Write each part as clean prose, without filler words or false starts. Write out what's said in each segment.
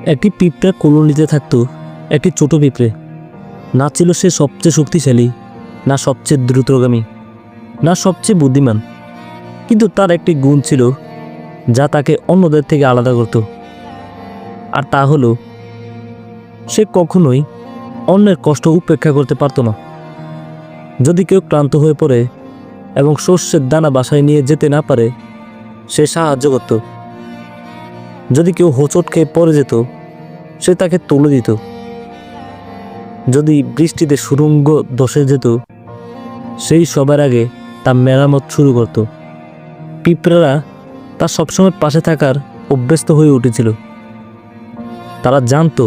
একটি পিঁপড়া কলোনিতে থাকতো একটি ছোট পিঁপড়ে। না ছিল সে সবচেয়ে শক্তিশালী, না সবচেয়ে দ্রুতগামী, না সবচেয়ে বুদ্ধিমান, কিন্তু তার একটি গুণ ছিল যা তাকে অন্যদের থেকে আলাদা করত। আর তা হলো সে কখনোই অন্যের কষ্ট উপেক্ষা করতে পারত না। যদি কেউ ক্লান্ত হয়ে পড়ে এবং শস্যের দানা বাসায় নিয়ে যেতে না পারে, সে সাহায্য করত। যদি কেউ হোঁচট খেয়ে পড়ে যেত, সে তাকে তুলে দিত। যদি বৃষ্টিতে সুড়ঙ্গ ধসে যেত, সেই সবার আগে তা মেরামত শুরু করত। পিঁপড়ারা তার সবসময় পাশে থাকার অভ্যস্ত হয়ে উঠেছিল। তারা জানতো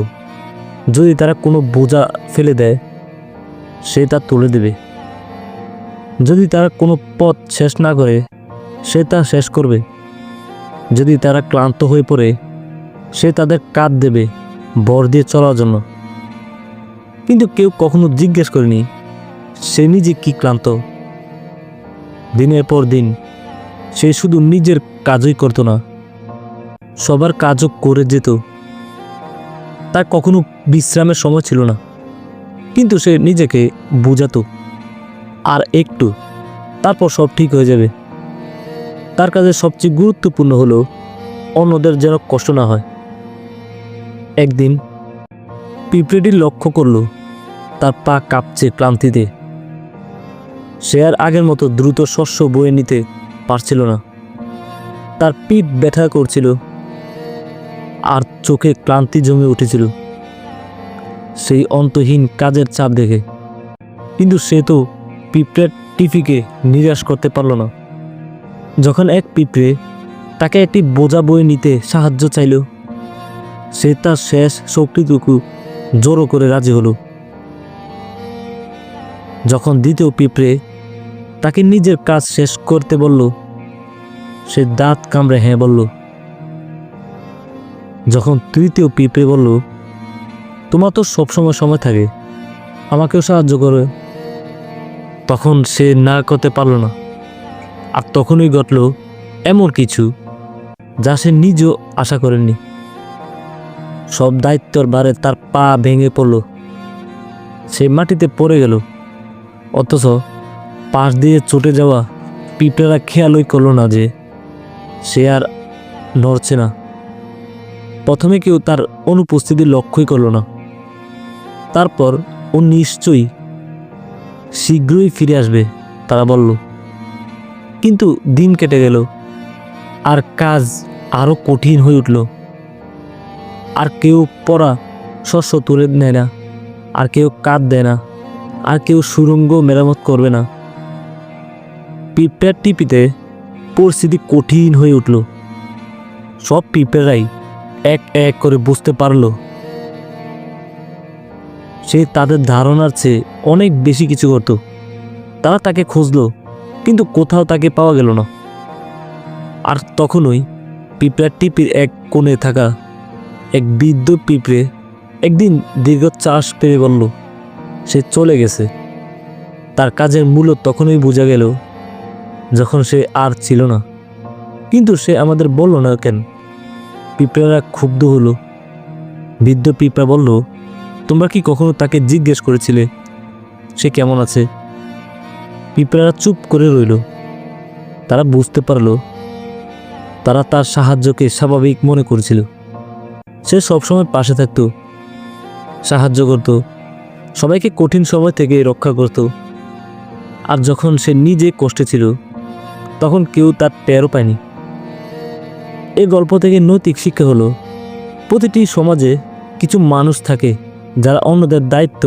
যদি তারা কোনো বোঝা ফেলে দেয়, সে তা তুলে দেবে। যদি তারা কোনো পথ শেষ না করে, সে তা শেষ করবে। যদি তারা ক্লান্ত হয়ে পড়ে, সে তাদের কাঁধ দেবে ভর দিয়ে চলার জন্য। কিন্তু কেউ কখনো জিজ্ঞেস করেনি সে নিজে কি ক্লান্ত। দিনের পর দিন সে শুধু নিজের কাজই করত না, সবার কাজও করে যেত। তার কখনো বিশ্রামের সময় ছিল না, কিন্তু সে নিজেকে বোঝাতো আর একটু, তারপর সব ঠিক হয়ে যাবে। তার কাজের সবচেয়ে গুরুত্বপূর্ণ হলো অন্যদের যেন কষ্ট না হয়। একদিন পিঁপড়েটি লক্ষ্য করল তার পা কাঁপছে ক্লান্তিতে। সে আর আগের মতো দ্রুত শস্য বয়ে নিতে পারছিল না। তার পিঠ ব্যথা করছিল আর চোখে ক্লান্তি জমে উঠেছিল সেই অন্তহীন কাজের চাপ দেখে। কিন্তু সে তো পিঁপড়ের টিফিকে নিরাশ করতে পারল না। যখন এক পিঁপড়ে তাকে একটি বোঝা বয়ে নিতে সাহায্য চাইল, সে তার শেষ শক্তিটুকু জড়ো করে রাজি হলো। যখন দ্বিতীয় পিঁপড়ে তাকে নিজের কাজ শেষ করতে বলল, সে দাঁত কামড়ে হ্যাঁ বলল। যখন তৃতীয় পিঁপড়ে বলল, তোমার তো সবসময় সময় থাকে, আমাকেও সাহায্য করো, তখন সে না করতে পারল না। আর তখনই ঘটল এমন কিছু যা সে নিজেও আশা করেননি। সব দায়িত্বর ভারে তার পা ভেঙে পড়ল। সে মাটিতে পড়ে গেল, অথচ পাশ দিয়ে ছুটে যাওয়া পিঁপড়েরা খেয়ালই করল না যে সে আর নড়ছে না। প্রথমে কেউ তার অনুপস্থিতি লক্ষ্যই করল না। তারপর ও নিশ্চয়ই শীঘ্রই ফিরে আসবে তারা বলল। কিন্তু দিন কেটে গেল, আর কাজ আরও কঠিন হয়ে উঠল। আর কেউ পড়া শস্য তুলে নেয় না, আর কেউ কাঁধ দেয় না, আর কেউ সুড়ঙ্গ মেরামত করবে না। পিঁপড়ার টিপিতে পরিস্থিতি কঠিন হয়ে উঠল। সব পিঁপড়াই এক এক করে বুঝতে পারল সে তাদের ধারণার চেয়ে অনেক বেশি কিছু করত। তারা তাকে খুঁজল, কিন্তু কোথাও তাকে পাওয়া গেল না। আর তখনই পিঁপড়ার টিপির এক কোণে থাকা এক বৃদ্ধ পিঁপড়ে একদিন দীর্ঘ চাষ পেয়ে বলল সে চলে গেছে। তার কাজের মূল্য তখনই বোঝা গেল যখন সে আর ছিল না। কিন্তু সে আমাদের বলল না কেন? পিঁপড়ারা ক্ষুব্ধ হলো। বৃদ্ধ পিঁপড়া বলল, তোমরা কি কখনো তাকে জিজ্ঞেস করেছিলে সে কেমন আছে? পিঁপড়ারা চুপ করে রইল। তারা বুঝতে পারল তারা তার সাহায্যকে স্বাভাবিক মনে করেছিল। সে সবসময় পাশে থাকত, সাহায্য করত, সবাইকে কঠিন সময় থেকে রক্ষা করত। আর যখন সে নিজে কষ্টে ছিল, তখন কেউ তার টেরও পায়নি। এই গল্প থেকে নৈতিক শিক্ষা হলো, প্রতিটি সমাজে কিছু মানুষ থাকে যারা অন্যদের দায়িত্ব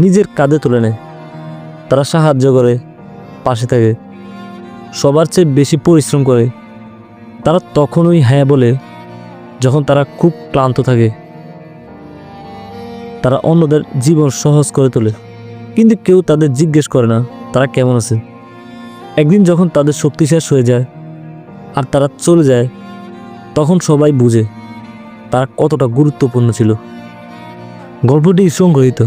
নিজের কাঁধে তুলে নেয়। তারা সাহায্য করে, পাশে থাকে, সবার চেয়ে বেশি পরিশ্রম করে। তারা তখনই হ্যাঁ বলে যখন তারা খুব ক্লান্ত থাকে। তারা অন্যদের জীবন সহজ করে তোলে, কিন্তু কেউ তাদের জিজ্ঞেস করে না তারা কেমন আছে। একদিন যখন তাদের শক্তি শেষ হয়ে যায় আর তারা চলে যায়, তখন সবাই বুঝে তারা কতটা গুরুত্বপূর্ণ ছিল। গল্পটি সংগ্রহীত